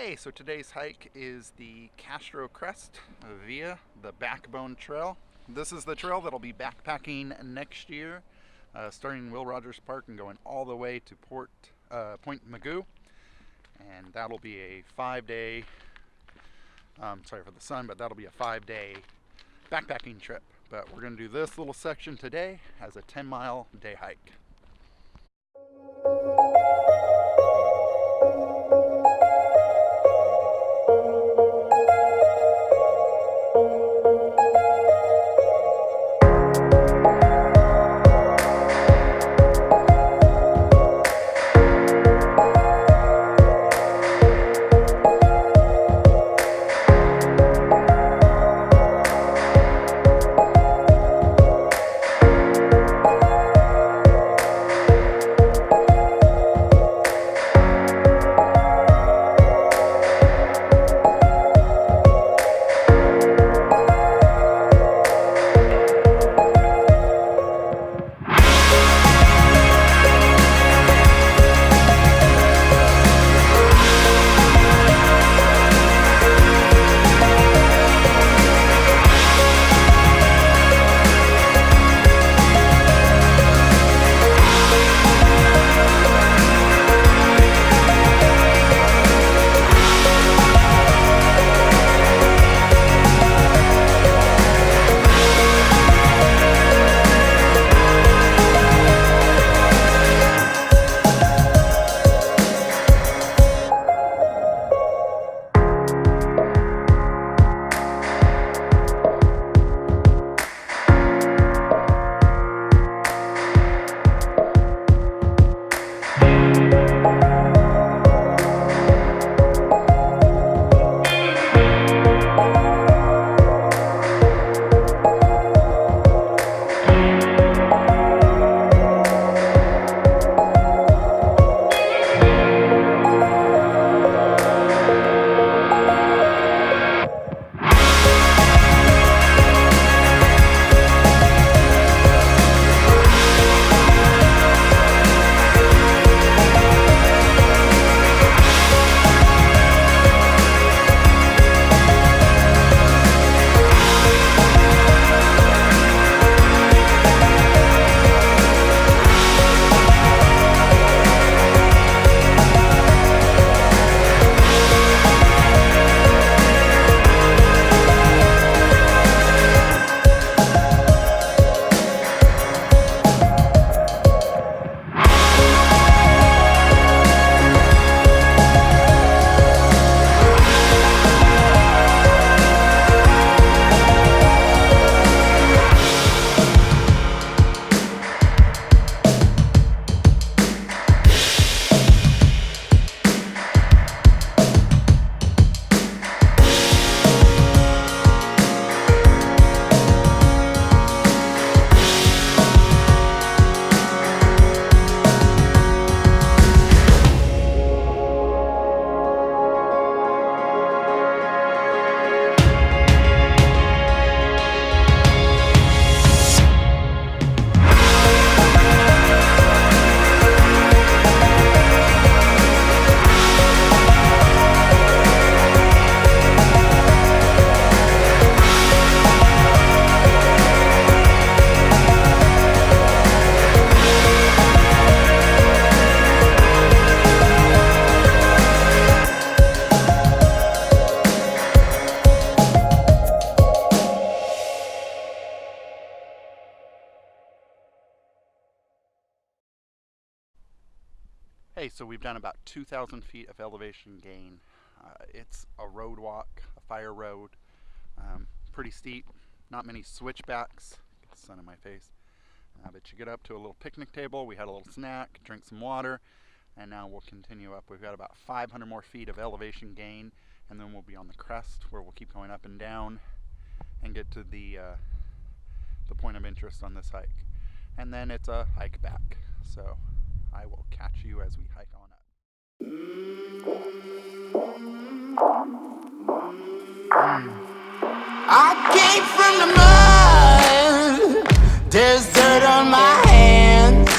Hey, so today's hike is the Castro Crest via the Backbone Trail. This is the trail that'll be backpacking next year, starting in Will Rogers Park and going all the way to Point Mugu. And that'll be a 5-day, sorry for the sun, but that'll be a 5-day backpacking trip. But we're going to do this little section today as a 10-mile day hike. Hey, so we've done about 2,000 feet of elevation gain. It's a road walk, a fire road, pretty steep, not many switchbacks, get the sun in my face, but you get up to a little picnic table, we had a little snack, drink some water, and now we'll continue up. We've got about 500 more feet of elevation gain, and then we'll be on the crest where we'll keep going up and down and get to the point of interest on this hike. And then it's a hike back. So I will catch you as we hike on up. I came from the mud, there's dirt on my hands.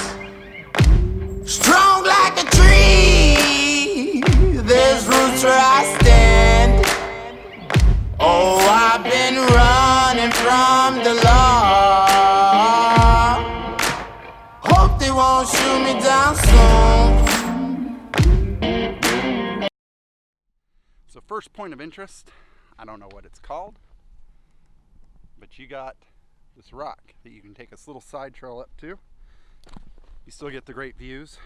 Strong like a tree, there's roots where I stand. from the law. Hope they won't shoot me down soon. So first point of interest, I don't know what it's called, but you got this rock that you can take this little side trail up to. You still get the great views,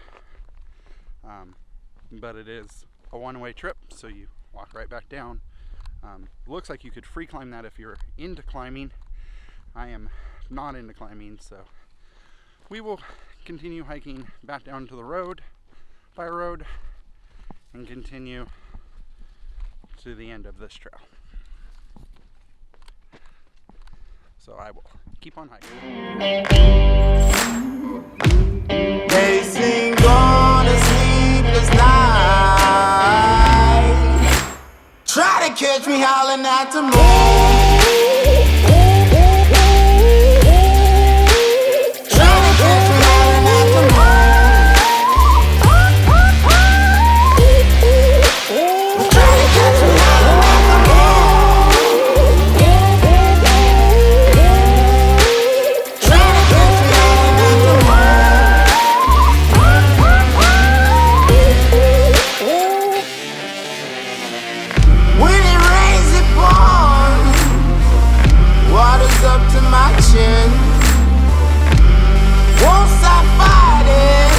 but it is a one-way trip, so you walk right back down. Looks like you could free climb that if you're into climbing. I am not into climbing, so we will continue hiking back down to the road, fire road, and continue to the end of this trail. So I will keep on hiking. They sing on a sleepless night. Try to catch me howling at the moon. Try to catch me howling at the moon. Try to catch me howling at the moon. Try to catch me howling at the moon. When it rains, it pours. Water's up to my chin. Won't stop fighting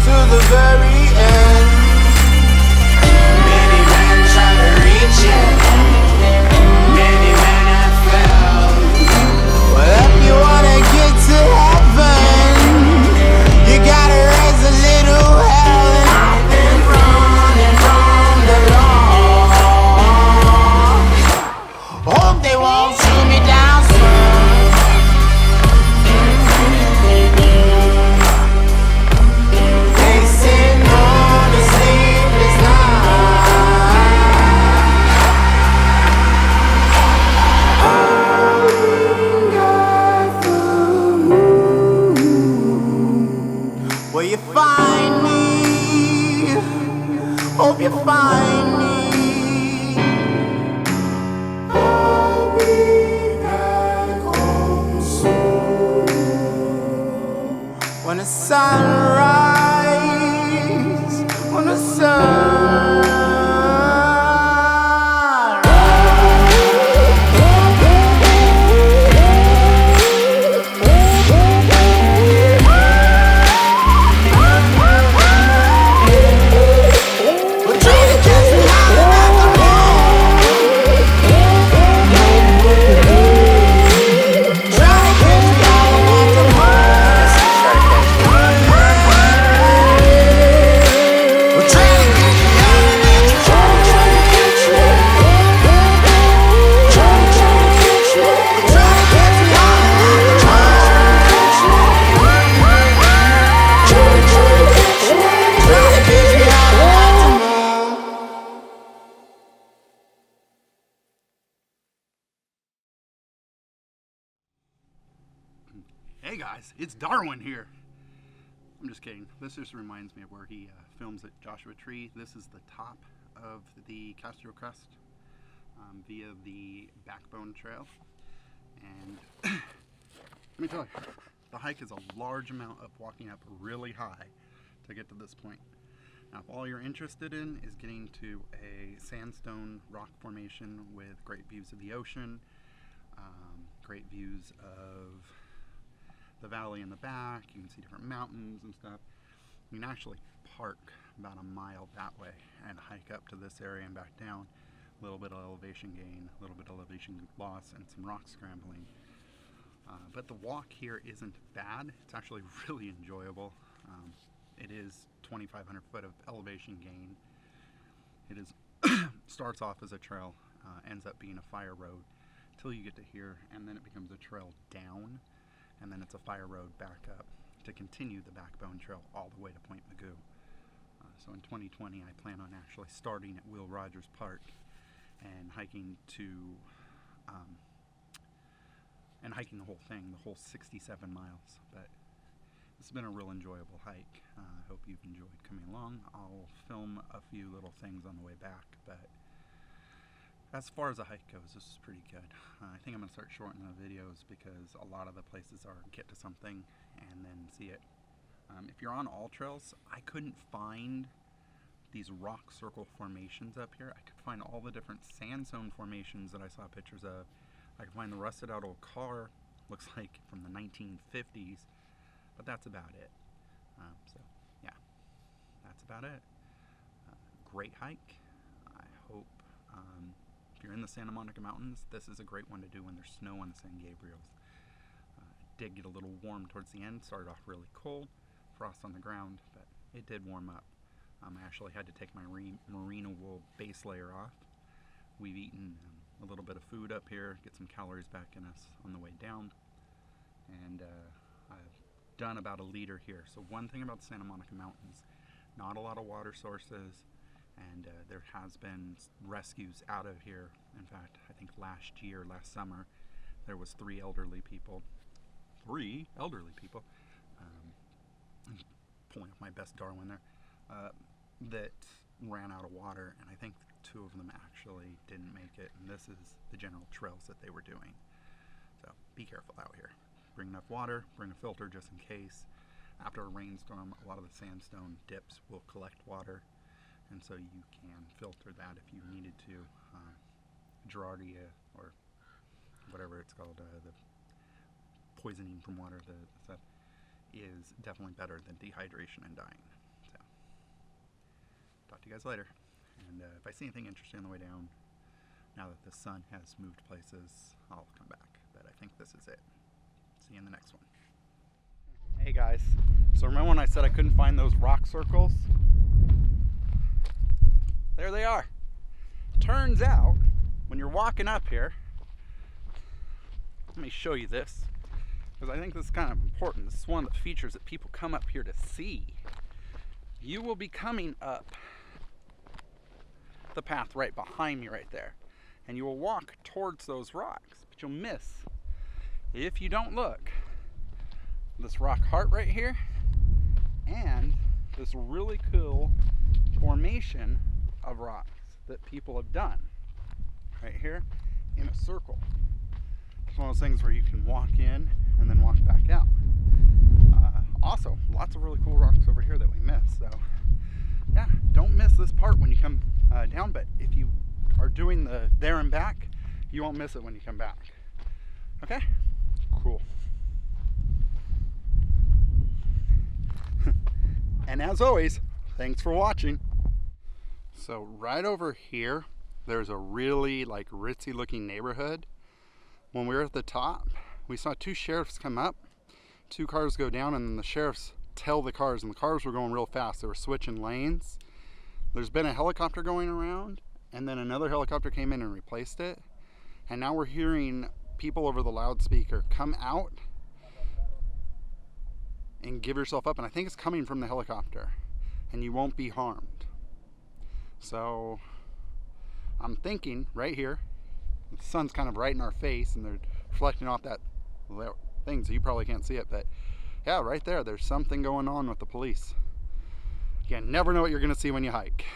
to the very end. Many men try to reach it. Many men have failed. Well, if you wanna get to heaven, you gotta raise a little hell. And I've been running from the law. Hope they won't shoot me down soon. They say no to sleepless night. Will you find me? Hope you find me. I'll be back home soon. When the sunrise, when the sun we're trying to catch me howling at the moon. Trying to catch me howling at the moon. We're trying to catch me howling at the moon. Trying to catch me. Trying to catch me. Trying to catch me howling at the moon. Trying to catch me. Trying to catch me howling at the moon. Hey guys, it's Darwin here. I'm just kidding. This just reminds me of where he films at Joshua Tree. This is the top of the Castro Crest via the Backbone Trail. And let me tell you, the hike is a large amount of walking up really high to get to this point. Now, if all you're interested in is getting to a sandstone rock formation with great views of the ocean, great views of the valley in the back, you can see different mountains and stuff. You can actually park about a mile that way and hike up to this area and back down. A little bit of elevation gain, a little bit of elevation loss, and some rock scrambling. But the walk here isn't bad. It's actually really enjoyable. It is 2,500 foot of elevation gain. It is starts off as a trail, ends up being a fire road till you get to here, and then it becomes a trail down, and then it's a fire road back up to continue the Backbone Trail all the way to Point Mugu. So in 2020, I plan on actually starting at Will Rogers Park and hiking to the whole thing, the whole 67 miles. But it's been a real enjoyable hike. I hope you've enjoyed coming along. I'll film a few little things on the way back, but As far as the hike goes, this is pretty good. I think I'm going to start shortening the videos because a lot of the places are get to something and then see it. If you're on all trails, I couldn't find these rock circle formations up here. I could find all the different sandstone formations that I saw pictures of. I could find the rusted out old car, looks like from the 1950s, but that's about it. So yeah, that's about it. Great hike. I hope if you're in the Santa Monica Mountains, this is a great one to do when there's snow on the San Gabriels. It did get a little warm towards the end, started off really cold, frost on the ground, but it did warm up. I actually had to take my merino wool base layer off. We've eaten a little bit of food up here, get some calories back in us on the way down, and I've done about 1 liter here. So one thing about the Santa Monica Mountains, not a lot of water sources, and there has been rescues out of here. In fact, I think last summer, there was 3 elderly people. I'm pulling up my best Darwin there, that ran out of water, and I think 2 of them actually didn't make it, and this is the general trails that they were doing. So be careful out here. Bring enough water, bring a filter just in case. After a rainstorm, a lot of the sandstone dips will collect water, and so you can filter that if you needed to. Giardia, or whatever it's called, the poisoning from water, the stuff, is definitely better than dehydration and dying. So, talk to you guys later. And if I see anything interesting on the way down, now that the sun has moved places, I'll come back. But I think this is it. See you in the next one. Hey guys, so remember when I said I couldn't find those rock circles? There they are. Turns out, when you're walking up here, let me show you this, because I think this is kind of important. This is one of the features that people come up here to see. You will be coming up the path right behind me right there, and you will walk towards those rocks, but you'll miss, if you don't look, this rock heart right here and this really cool formation of rocks that people have done right here in a circle. It's one of those things where you can walk in and then walk back out. Also, lots of really cool rocks over here that we missed. So yeah, don't miss this part when you come down, but if you are doing the there and back, you won't miss it when you come back. Okay? Cool. And as always, thanks for watching. So right over here, there's a really like ritzy looking neighborhood. When we were at the top, we saw 2 sheriffs come up, 2 cars go down, and then the sheriffs tail the cars, and the cars were going real fast. They were switching lanes. There's been a helicopter going around, and then another helicopter came in and replaced it. And now we're hearing people over the loudspeaker, come out and give yourself up. And I think it's coming from the helicopter, and you won't be harmed. So I'm thinking right here, the sun's kind of right in our face, and they're reflecting off that thing, so you probably can't see it, but yeah, right there, there's something going on with the police. You never know what you're going to see when you hike.